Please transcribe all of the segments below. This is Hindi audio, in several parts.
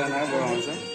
जाना है वहाँ से।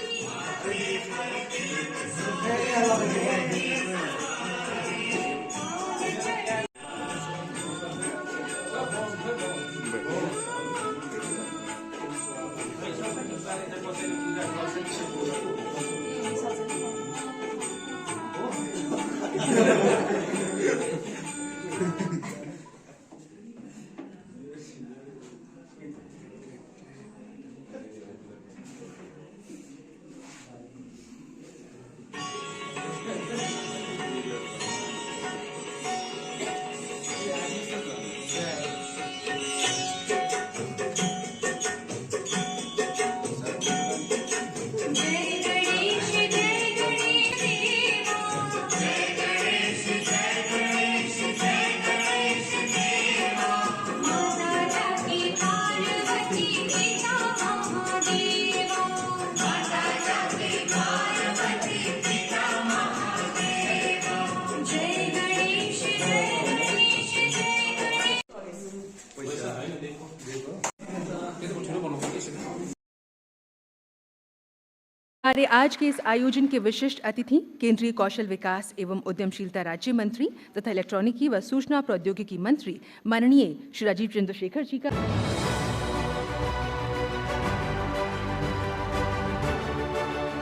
हमारे आज के इस आयोजन के विशिष्ट अतिथि केंद्रीय कौशल विकास एवं उद्यमशीलता राज्य मंत्री तथा इलेक्ट्रॉनिकी व सूचना प्रौद्योगिकी मंत्री माननीय श्री राजीव चंद्रशेखर जी का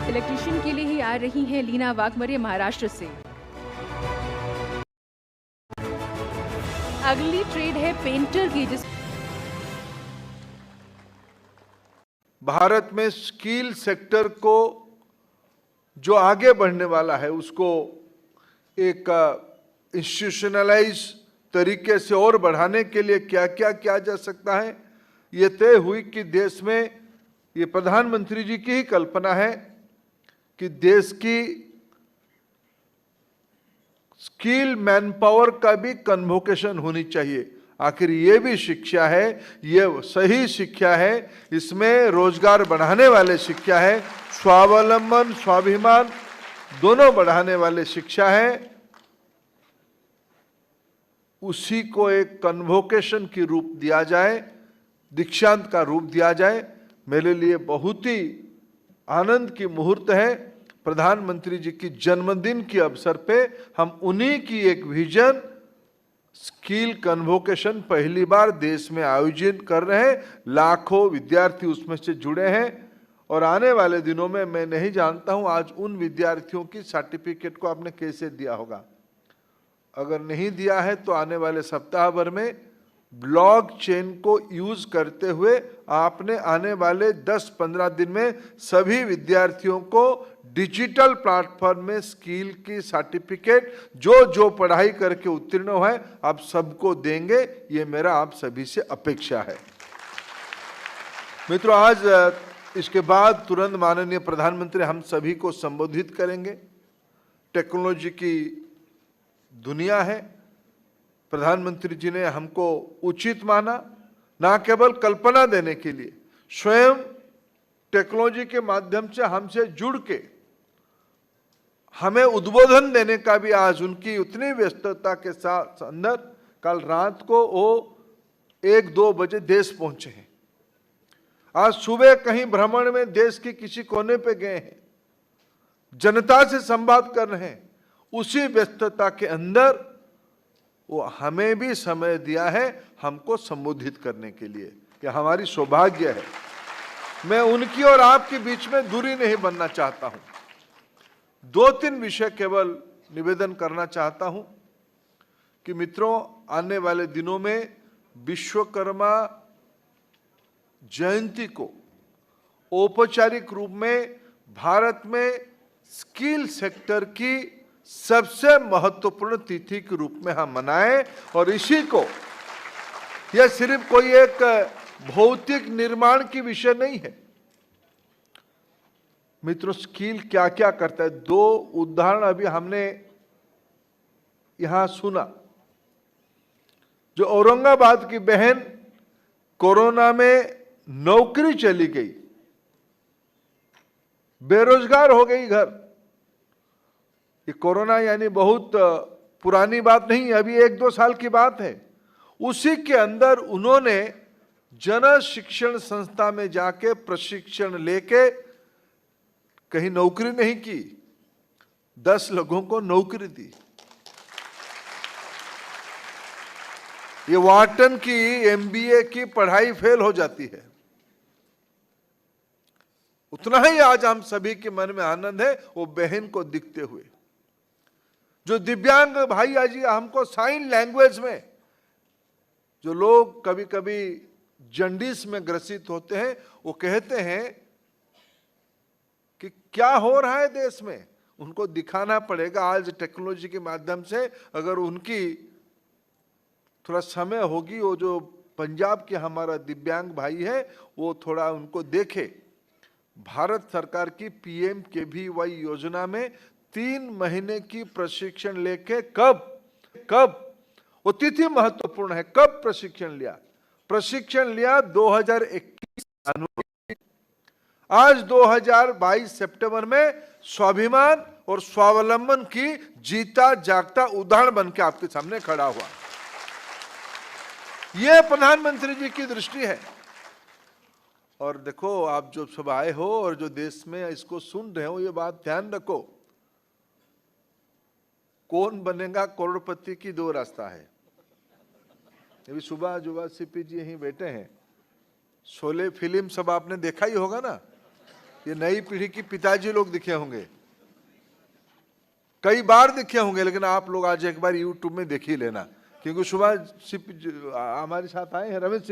इलेक्ट्रीशियन के लिए ही आ रही हैं लीना वाघमरे महाराष्ट्र से। अगली ट्रेड है पेंटर की, जिस भारत में स्किल सेक्टर को जो आगे बढ़ने वाला है उसको एक इंस्टीट्यूशनलाइज तरीके से और बढ़ाने के लिए क्या क्या किया जा सकता है, ये तय हुई कि देश में, ये प्रधानमंत्री जी की ही कल्पना है कि देश की स्किल मैन पावर का भी कन्वोकेशन होनी चाहिए। आखिर ये भी शिक्षा है, ये सही शिक्षा है, इसमें रोजगार बढ़ाने वाले शिक्षा है, स्वावलंबन स्वाभिमान दोनों बढ़ाने वाले शिक्षा है। उसी को एक कन्वोकेशन की रूप दिया जाए, दीक्षांत का रूप दिया जाए। मेरे लिए बहुत ही आनंद की मुहूर्त है। प्रधानमंत्री जी की जन्मदिन के अवसर पे हम उन्हीं की एक विजन स्किल कन्वोकेशन पहली बार देश में आयोजित कर रहे हैं। लाखों विद्यार्थी उसमें से जुड़े हैं और आने वाले दिनों में मैं नहीं जानता हूं आज उन विद्यार्थियों की सर्टिफिकेट को आपने कैसे दिया होगा। अगर नहीं दिया है तो आने वाले सप्ताह भर में ब्लॉकचेन को यूज करते हुए आपने आने वाले 10-15 दिन में सभी विद्यार्थियों को डिजिटल प्लेटफॉर्म में स्किल की सर्टिफिकेट जो पढ़ाई करके उत्तीर्ण हुआ है आप सबको देंगे, ये मेरा आप सभी से अपेक्षा है। मित्रों, आज इसके बाद तुरंत माननीय प्रधानमंत्री हम सभी को संबोधित करेंगे। टेक्नोलॉजी की दुनिया है, प्रधानमंत्री जी ने हमको उचित माना, ना केवल कल्पना देने के लिए, स्वयं टेक्नोलॉजी के माध्यम से हमसे जुड़ के हमें उद्बोधन देने का भी आज उनकी उतनी व्यस्तता के साथ अंदर कल रात को वो 1-2 बजे देश पहुंचे हैं। आज सुबह कहीं भ्रमण में देश के किसी कोने पे गए हैं, जनता से संवाद कर रहे हैं। उसी व्यस्तता के अंदर वो हमें भी समय दिया है हमको संबोधित करने के लिए, यह हमारी सौभाग्य है। मैं उनकी और आपके बीच में दूरी नहीं बनना चाहता हूं। 2-3 विषय केवल निवेदन करना चाहता हूं कि मित्रों, आने वाले दिनों में विश्वकर्मा जयंती को औपचारिक रूप में भारत में स्किल सेक्टर की सबसे महत्वपूर्ण तिथि के रूप में हम मनाएं। और इसी को, यह सिर्फ कोई एक भौतिक निर्माण की विषय नहीं है। मित्रों, स्किल क्या क्या करता है, 2 उदाहरण अभी हमने यहां सुना। जो औरंगाबाद की बहन कोरोना में नौकरी चली गई, बेरोजगार हो गई घर। ये कोरोना यानी बहुत पुरानी बात नहीं, अभी 1-2 साल की बात है। उसी के अंदर उन्होंने जन शिक्षण संस्था में जाके प्रशिक्षण लेके कहीं नौकरी नहीं की, 10 लोगों को नौकरी दी। ये वार्टन की एमबीए की पढ़ाई फेल हो जाती है, उतना ही आज हम सभी के मन में आनंद है वो बहन को दिखते हुए। जो दिव्यांग भाई आज हमको साइन लैंग्वेज में, जो लोग कभी कभी जंडिस में ग्रसित होते हैं, वो कहते हैं कि क्या हो रहा है देश में, उनको दिखाना पड़ेगा। आज टेक्नोलॉजी के माध्यम से अगर उनकी थोड़ा समय होगी, वो जो पंजाब के हमारा दिव्यांग भाई है वो थोड़ा उनको देखे। भारत सरकार की PMKVY योजना में 3 महीने की प्रशिक्षण लेके कब वो तिथि महत्वपूर्ण है, कब प्रशिक्षण लिया 2021 जनवरी। आज 2022 सितंबर में स्वाभिमान और स्वावलंबन की जीता जागता उदाहरण बन के आपके सामने खड़ा हुआ। यह प्रधानमंत्री जी की दृष्टि है। और देखो, आप जो सब आए हो और जो देश में इसको सुन रहे हो, ये बात ध्यान रखो, कौन बनेगा करोड़पति की 2 रास्ता है। अभी सुबह जुबा सीपी जी यहीं बैठे हैं, शोले फिल्म सब आपने देखा ही होगा ना। ये नई पीढ़ी की पिताजी लोग दिखे होंगे, कई बार दिखे होंगे, लेकिन आप लोग आज एक बार यूट्यूब में देख ही लेना, क्योंकि सुबह सीपी हमारे साथ आए हैं, रमेश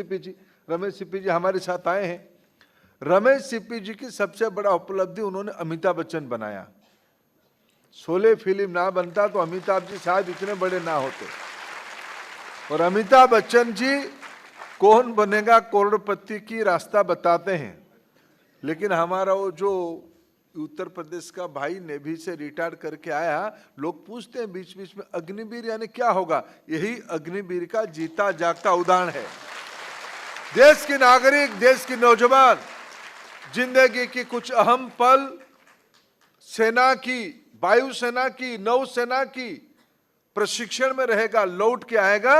सीपी जी हमारे साथ आए हैं। रमेश सीपी जी की सबसे बड़ा उपलब्धि, उन्होंने अमिताभ बच्चन बनाया। शोले फिल्म ना बनता तो अमिताभ जी शायद इतने बड़े ना होते। और अमिताभ बच्चन जी कौन बनेगा करोड़पति की रास्ता बताते हैं। लेकिन हमारा वो जो उत्तर प्रदेश का भाई नेवी से रिटायर करके आया, लोग पूछते हैं बीच बीच में अग्निवीर यानी क्या होगा। यही अग्निवीर का जीता जागता उदाहरण है। देश के नागरिक, देश के नौजवान जिंदगी की कुछ अहम पल सेना की, वायुसेना की, नौसेना की प्रशिक्षण में रहेगा, लौट के आएगा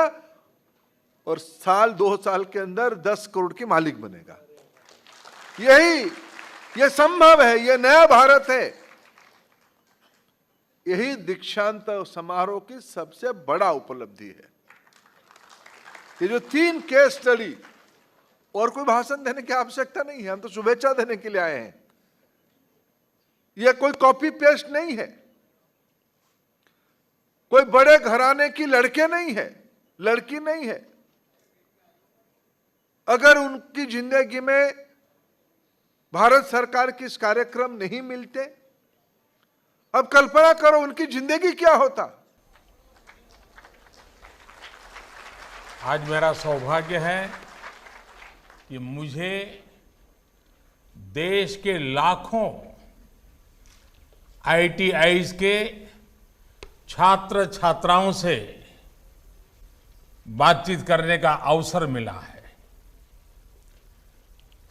और 2 साल के अंदर 10 करोड़ के मालिक बनेगा। ये संभव है, ये नया भारत है। यही दीक्षांत समारोह की सबसे बड़ा उपलब्धि है। ये जो 3 केस स्टडी, और कोई भाषण देने की आवश्यकता नहीं है, हम तो शुभेच्छा देने के लिए आए हैं। यह कोई कॉपी पेस्ट नहीं है, कोई बड़े घराने की लड़की नहीं है। अगर उनकी जिंदगी में भारत सरकार के इस कार्यक्रम नहीं मिलते, अब कल्पना करो उनकी जिंदगी क्या होता। आज मेरा सौभाग्य है कि मुझे देश के लाखों ITIs के छात्र छात्राओं से बातचीत करने का अवसर मिला है।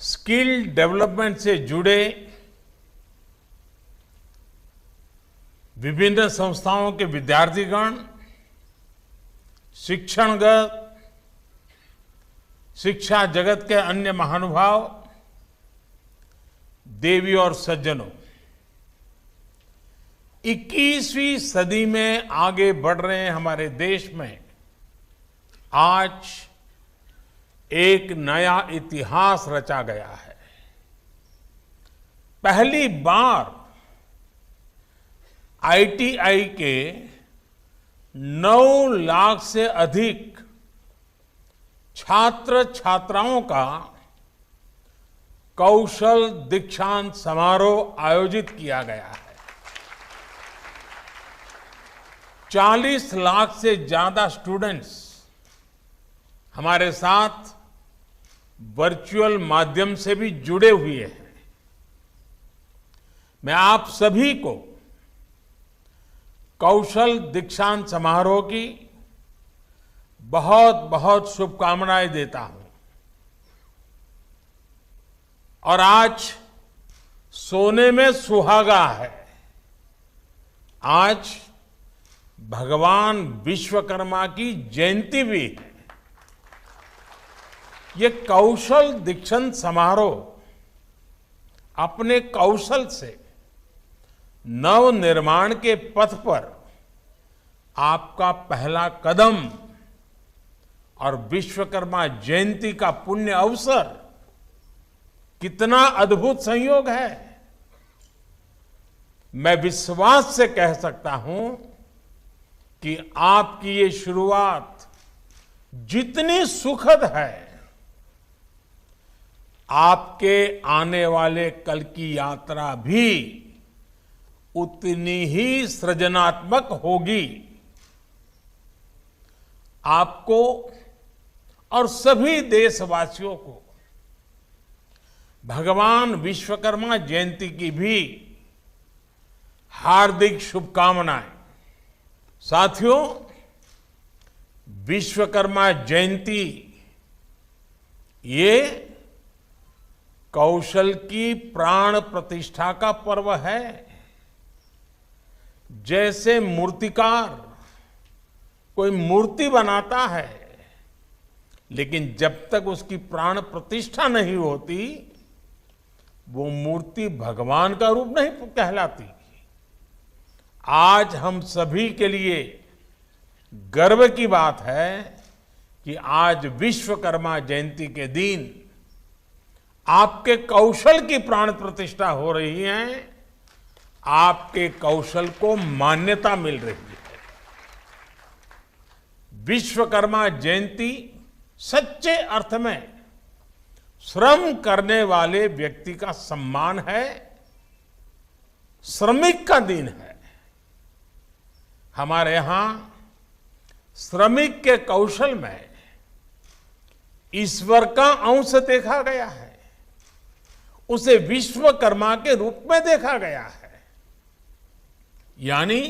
स्किल डेवलपमेंट से जुड़े विभिन्न संस्थाओं के विद्यार्थीगण, शिक्षणगत, शिक्षा जगत के अन्य महानुभाव, देवी और सज्जनों, 21वीं सदी में आगे बढ़ रहे हमारे देश में आज एक नया इतिहास रचा गया है। पहली बार ITI के 9 लाख से अधिक छात्र छात्राओं का कौशल दीक्षांत समारोह आयोजित किया गया है। 40 लाख से ज्यादा स्टूडेंट्स हमारे साथ वर्चुअल माध्यम से भी जुड़े हुए हैं। मैं आप सभी को कौशल दीक्षांत समारोह की बहुत बहुत शुभकामनाएं देता हूं। और आज सोने में सुहागा है। आज भगवान विश्वकर्मा की जयंती भी है। ये कौशल दीक्षांत समारोह अपने कौशल से नवनिर्माण के पथ पर आपका पहला कदम और विश्वकर्मा जयंती का पुण्य अवसर कितना अद्भुत संयोग है। मैं विश्वास से कह सकता हूं कि आपकी ये शुरुआत जितनी सुखद है, आपके आने वाले कल की यात्रा भी उतनी ही सृजनात्मक होगी। आपको और सभी देशवासियों को भगवान विश्वकर्मा जयंती की भी हार्दिक शुभकामनाएं। साथियों, विश्वकर्मा जयंती ये कौशल की प्राण प्रतिष्ठा का पर्व है। जैसे मूर्तिकार कोई मूर्ति बनाता है, लेकिन जब तक उसकी प्राण प्रतिष्ठा नहीं होती, वो मूर्ति भगवान का रूप नहीं कहलाती। आज हम सभी के लिए गर्व की बात है कि आज विश्वकर्मा जयंती के दिन आपके कौशल की प्राण प्रतिष्ठा हो रही है, आपके कौशल को मान्यता मिल रही है। विश्वकर्मा जयंती सच्चे अर्थ में श्रम करने वाले व्यक्ति का सम्मान है, श्रमिक का दिन है। हमारे यहां श्रमिक के कौशल में ईश्वर का अंश देखा गया है, उसे विश्वकर्मा के रूप में देखा गया है। यानी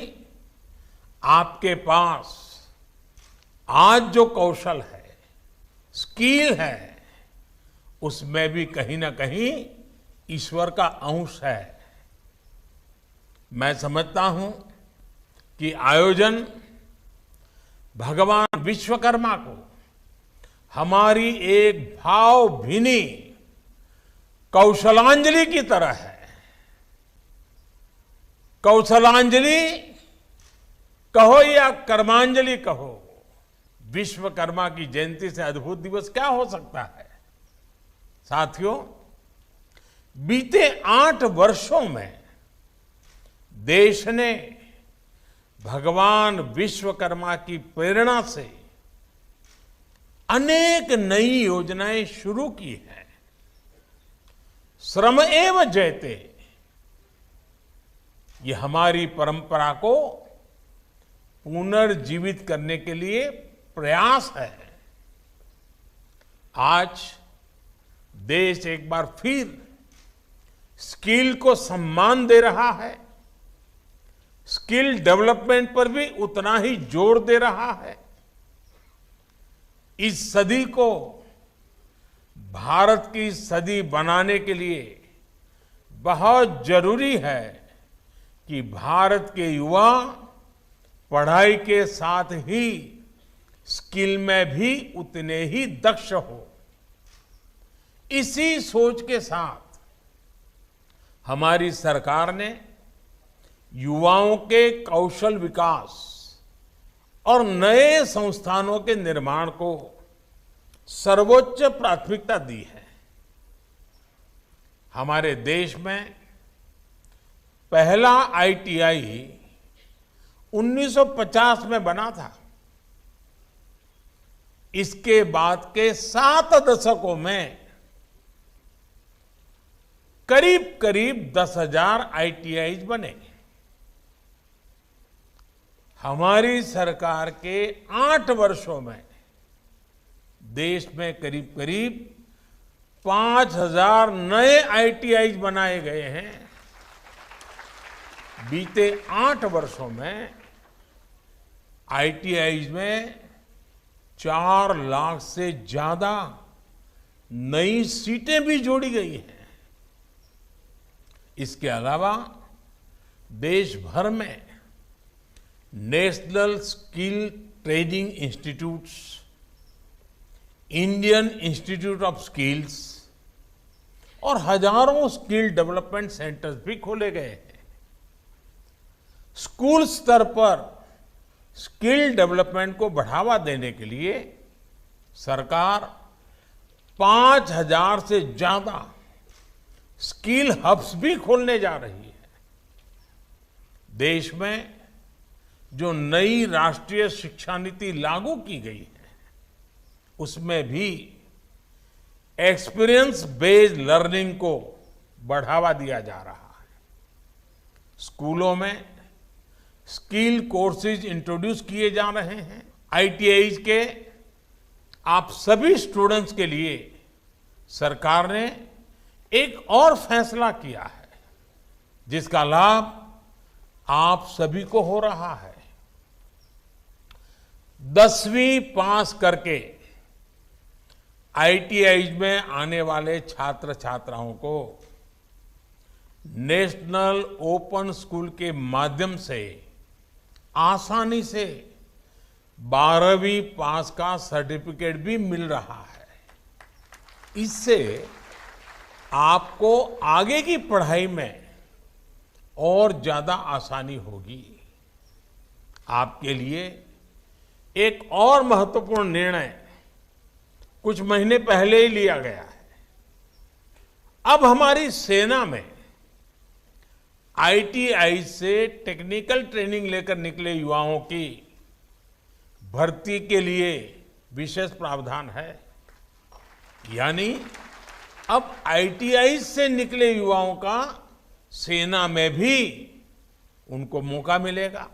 आपके पास आज जो कौशल है, स्किल है, उसमें भी कहीं ना कहीं ईश्वर का अंश है। मैं समझता हूं कि आयोजन भगवान विश्वकर्मा को हमारी एक भावभीनी कौशलांजलि की तरह है। कौशलांजलि कहो या कर्मांजलि कहो, विश्वकर्मा की जयंती से अद्भुत दिवस क्या हो सकता है। साथियों, बीते 8 वर्षों में देश ने भगवान विश्वकर्मा की प्रेरणा से अनेक नई योजनाएं शुरू की हैं। श्रम एव जयते, ये हमारी परंपरा को पुनर्जीवित करने के लिए प्रयास है। आज देश एक बार फिर स्किल को सम्मान दे रहा है, स्किल डेवलपमेंट पर भी उतना ही जोर दे रहा है। इस सदी को भारत की सदी बनाने के लिए बहुत जरूरी है कि भारत के युवा पढ़ाई के साथ ही स्किल में भी उतने ही दक्ष हो। इसी सोच के साथ हमारी सरकार ने युवाओं के कौशल विकास और नए संस्थानों के निर्माण को सर्वोच्च प्राथमिकता दी है। हमारे देश में पहला आईटीआई 1950 में बना था। इसके बाद के 7 दशकों में करीब करीब 10,000 आईटीआई बने। हमारी सरकार के 8 वर्षों में देश में करीब करीब 5,000 नए आईटीआई बनाए गए हैं। बीते 8 वर्षों में आईटीआई में 4 लाख से ज्यादा नई सीटें भी जोड़ी गई हैं। इसके अलावा देश भर में national skill training institutes, Indian institute of skills और हजारों स्किल डेवलपमेंट सेंटर्स भी खोले गए हैं। स्कूल स्तर पर स्किल डेवलपमेंट को बढ़ावा देने के लिए सरकार 5,000 से ज्यादा स्किल हब्स भी खोलने जा रही है। देश में जो नई राष्ट्रीय शिक्षा नीति लागू की गई है, उसमें भी एक्सपीरियंस बेस्ड लर्निंग को बढ़ावा दिया जा रहा है। स्कूलों में स्किल कोर्सेज इंट्रोड्यूस किए जा रहे हैं। आईटीआई के आप सभी स्टूडेंट्स के लिए सरकार ने एक और फैसला किया है, जिसका लाभ आप सभी को हो रहा है। 10वीं पास करके आईटीआई में आने वाले छात्र छात्राओं को नेशनल ओपन स्कूल के माध्यम से आसानी से 12वीं पास का सर्टिफिकेट भी मिल रहा है। इससे आपको आगे की पढ़ाई में और ज्यादा आसानी होगी। आपके लिए एक और महत्वपूर्ण निर्णय कुछ महीने पहले ही लिया गया है। अब हमारी सेना में आईटीआई से टेक्निकल ट्रेनिंग लेकर निकले युवाओं की भर्ती के लिए विशेष प्रावधान है। यानी अब आईटीआई से निकले युवाओं का सेना में भी उनको मौका मिलेगा।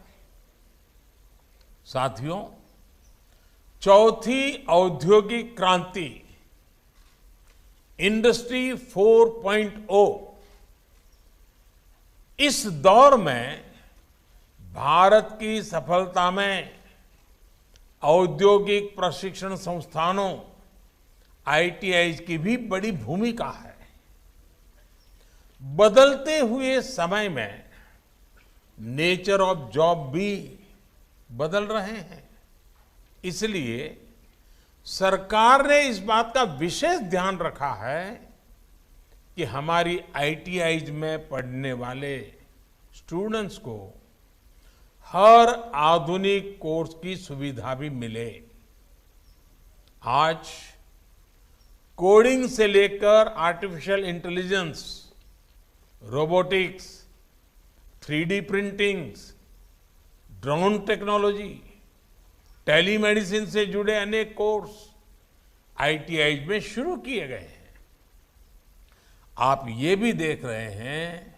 साथियों, चौथी औद्योगिक क्रांति इंडस्ट्री 4.0 इस दौर में भारत की सफलता में औद्योगिक प्रशिक्षण संस्थानों आईटीआई की भी बड़ी भूमिका है। बदलते हुए समय में नेचर ऑफ जॉब भी बदल रहे हैं। इसलिए सरकार ने इस बात का विशेष ध्यान रखा है कि हमारी आईटीआई में पढ़ने वाले स्टूडेंट्स को हर आधुनिक कोर्स की सुविधा भी मिले। आज कोडिंग से लेकर artificial intelligence, robotics, 3D printing, drone technology, telemedicine से जुड़े अनेक कोर्स आईटीआई में शुरू किए गए हैं। आप ये भी देख रहे हैं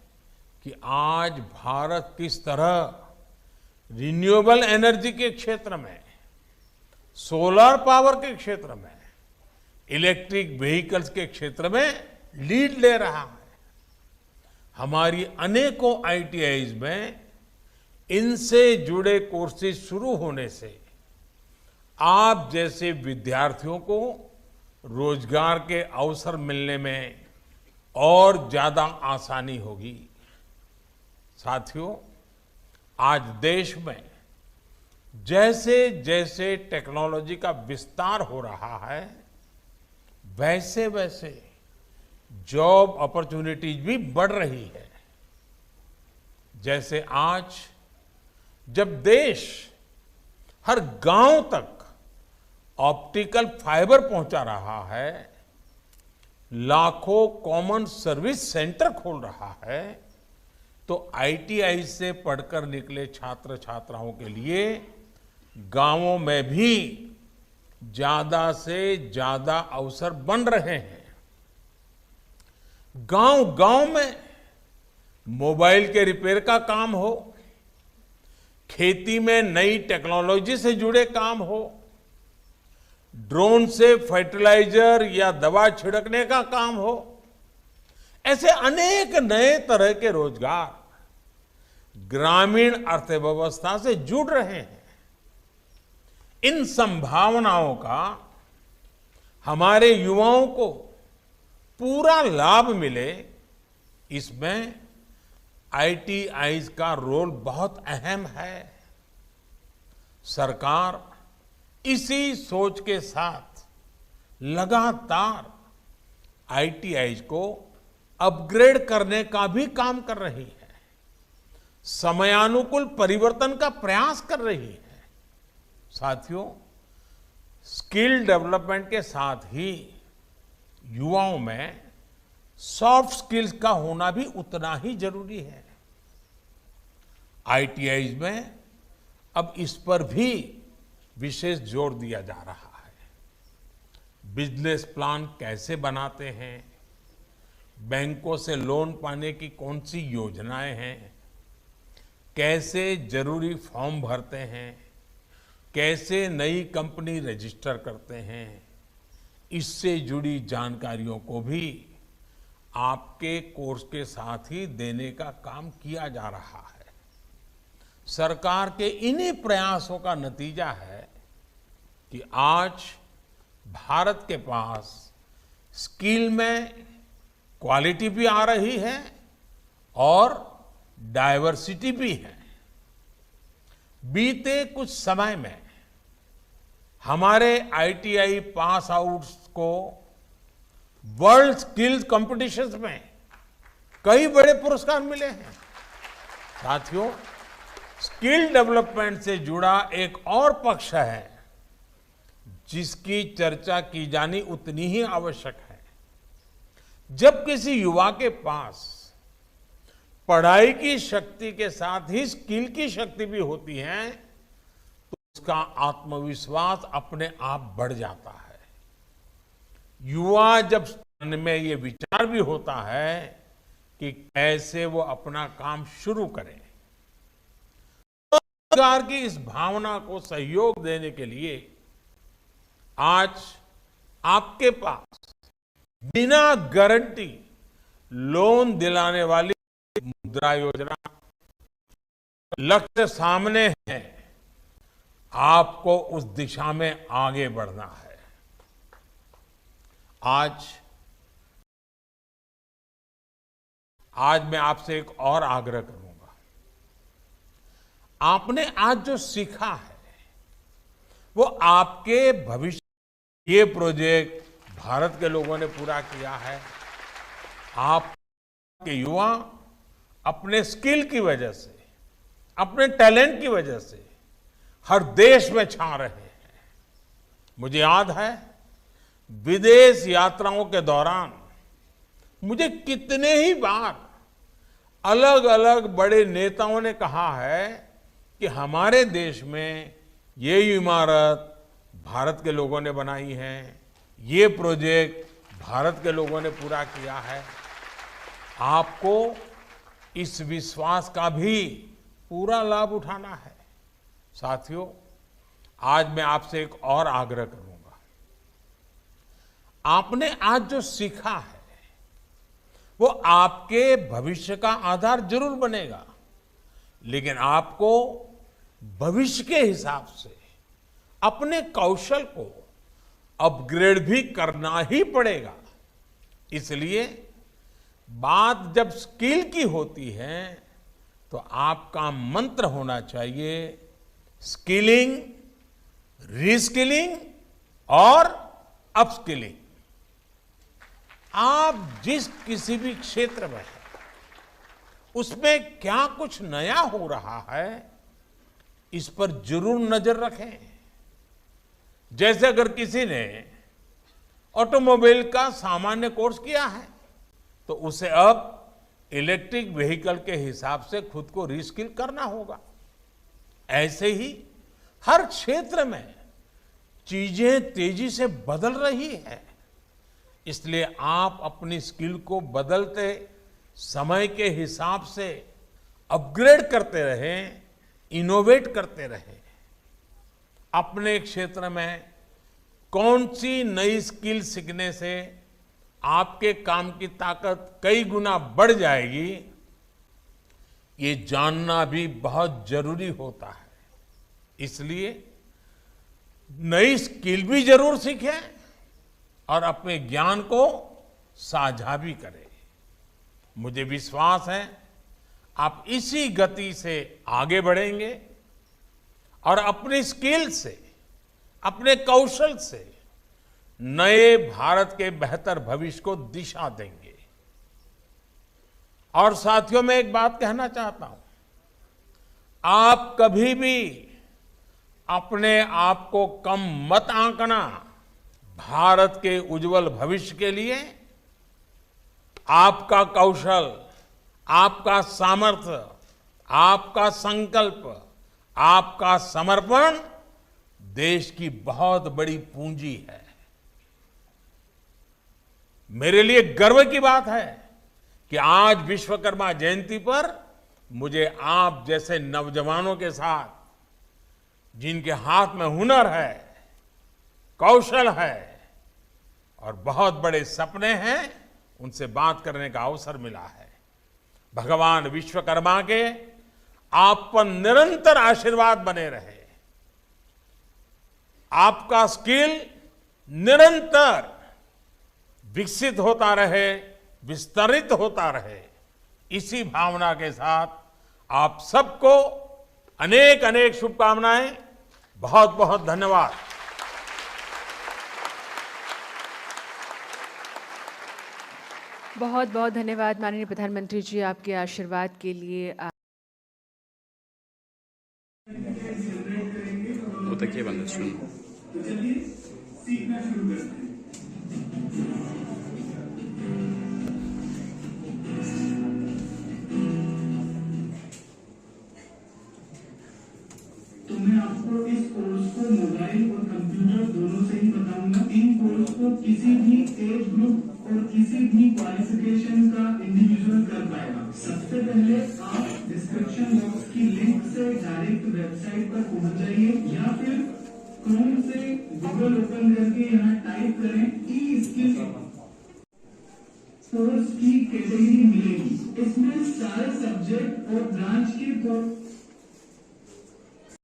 कि आज भारत किस तरह रिन्यूएबल एनर्जी के क्षेत्र में, सोलर पावर के क्षेत्र में, इलेक्ट्रिक व्हीकल्स के क्षेत्र में लीड ले रहा है। हमारी अनेकों आईटीआई में इनसे जुड़े कोर्सेज शुरू होने से आप जैसे विद्यार्थियों को रोजगार के अवसर मिलने में और ज्यादा आसानी होगी। साथियों, आज देश में जैसे जैसे टेक्नोलॉजी का विस्तार हो रहा है, वैसे वैसे जॉब अपॉर्चुनिटीज भी बढ़ रही है। जैसे आज जब देश हर गांव तक ऑप्टिकल फाइबर पहुंचा रहा है, लाखों कॉमन सर्विस सेंटर खोल रहा है, तो आईटीआई से पढ़कर निकले छात्र छात्राओं के लिए गांवों में भी ज्यादा से ज्यादा अवसर बन रहे हैं। गांव-गांव में मोबाइल के रिपेयर का काम हो, खेती में नई टेक्नोलॉजी से जुड़े काम हो, ड्रोन से फर्टिलाइजर या दवा छिड़कने का काम हो, ऐसे अनेक नए तरह के रोजगार ग्रामीण अर्थव्यवस्था से जुड़ रहे हैं। इन संभावनाओं का हमारे युवाओं को पूरा लाभ मिले, इसमें आईटीआई का रोल बहुत अहम है। सरकार इसी सोच के साथ लगातार आईटीआई को अपग्रेड करने का भी काम कर रही है। समयानुकूल परिवर्तन का प्रयास कर रही है। साथियों, स्किल डेवलपमेंट के साथ ही युवाओं में सॉफ्ट स्किल्स का होना भी उतना ही जरूरी है। आईटीआई में अब इस पर भी विशेष जोर दिया जा रहा है। बिजनेस प्लान कैसे बनाते हैं, बैंकों से लोन पाने की कौन सी योजनाएं हैं, कैसे जरूरी फॉर्म भरते हैं, कैसे नई कंपनी रजिस्टर करते हैं, इससे जुड़ी जानकारियों को भी आपके कोर्स के साथ ही देने का काम किया जा रहा है। सरकार के इन्हीं प्रयासों का नतीजा है कि आज भारत के पास स्किल में क्वालिटी भी आ रही है और डाइवर्सिटी भी है। बीते कुछ समय में हमारे आईटीआई पास आउट्स को वर्ल्ड स्किल्स कॉम्पिटिशन्स में कई बड़े पुरस्कार मिले हैं। साथियों, स्किल डेवलपमेंट से जुड़ा एक और पक्ष है जिसकी चर्चा की जानी उतनी ही आवश्यक है। जब किसी युवा के पास पढ़ाई की शक्ति के साथ ही स्किल की शक्ति भी होती है तो उसका आत्मविश्वास अपने आप बढ़ जाता है। युवा जब मन में ये विचार भी होता है कि कैसे वो अपना काम शुरू करें, सरकार की इस भावना को सहयोग देने के लिए आज आपके पास बिना गारंटी लोन दिलाने वाली मुद्रा योजना लक्ष्य सामने है। आपको उस दिशा में आगे बढ़ना है। आज मैं आपसे एक और आग्रह करूंगा। आपने आज जो सीखा है वो आपके भविष्य, ये प्रोजेक्ट भारत के लोगों ने पूरा किया है। आप के युवा अपने स्किल की वजह से, अपने टैलेंट की वजह से हर देश में छा रहे हैं। मुझे याद है विदेश यात्राओं के दौरान मुझे कितने ही बार अलग अलग बड़े नेताओं ने कहा है कि हमारे देश में ये इमारत भारत के लोगों ने बनाई है, ये प्रोजेक्ट भारत के लोगों ने पूरा किया है। आपको इस विश्वास का भी पूरा लाभ उठाना है। साथियों, आज मैं आपसे एक और आग्रह करूंगा। आपने आज जो सीखा है वो आपके भविष्य का आधार जरूर बनेगा, लेकिन आपको भविष्य के हिसाब से अपने कौशल को अपग्रेड भी करना ही पड़ेगा। इसलिए बात जब स्किल की होती है तो आपका मंत्र होना चाहिए स्किलिंग, रीस्किलिंग और अपस्किलिंग। आप जिस किसी भी क्षेत्र में हैं उसमें क्या कुछ नया हो रहा है इस पर जरूर नजर रखें। जैसे अगर किसी ने ऑटोमोबाइल का सामान्य कोर्स किया है तो उसे अब इलेक्ट्रिक व्हीकल के हिसाब से खुद को रीस्किल करना होगा। ऐसे ही हर क्षेत्र में चीजें तेजी से बदल रही है, इसलिए आप अपनी स्किल को बदलते समय के हिसाब से अपग्रेड करते रहें, इनोवेट करते रहें। अपने क्षेत्र में कौन सी नई स्किल सीखने से आपके काम की ताकत कई गुना बढ़ जाएगी, ये जानना भी बहुत जरूरी होता है। इसलिए नई स्किल भी जरूर सीखें और अपने ज्ञान को साझा भी करें। मुझे विश्वास है आप इसी गति से आगे बढ़ेंगे और अपनी स्किल से, अपने कौशल से नए भारत के बेहतर भविष्य को दिशा देंगे। और साथियों, मैं एक बात कहना चाहता हूं। आप कभी भी अपने आप को कम मत आंकना। भारत के उज्जवल भविष्य के लिए आपका कौशल, आपका सामर्थ्य, आपका संकल्प, आपका समर्पण देश की बहुत बड़ी पूंजी है। मेरे लिए गर्व की बात है कि आज विश्वकर्मा जयंती पर मुझे आप जैसे नौजवानों के साथ, जिनके हाथ में हुनर है, कौशल है और बहुत बड़े सपने हैं, उनसे बात करने का अवसर मिला है। भगवान विश्वकर्मा के आप पर निरंतर आशीर्वाद बने रहे, आपका स्किल निरंतर विकसित होता रहे, विस्तरित होता रहे। इसी भावना के साथ आप सबको अनेक अनेक शुभकामनाएं। बहुत बहुत धन्यवाद। बहुत बहुत धन्यवाद माननीय प्रधानमंत्री जी, आपके आशीर्वाद के लिए। वो तक ये बंद सुन। तो मैं आपको इस कोर्स को मोबाइल और कंप्यूटर दोनों से ही बताऊंगा। इन कोर्स को किसी भी एज ग्रुप और किसी भी क्वालिफिकेशन का इंडिविजुअल कर पाएगा। सबसे पहले आप डिस्क्रिप्शन बॉक्स की लिंक से डायरेक्ट वेबसाइट पर पहुंच जाइए या फिर क्रोम से गूगल ओपन करके यहाँ टाइप करें ई स्किल कोर्स की कैटेगरी मिलेगी। इसमें सारे सब्जेक्ट और ब्रांच के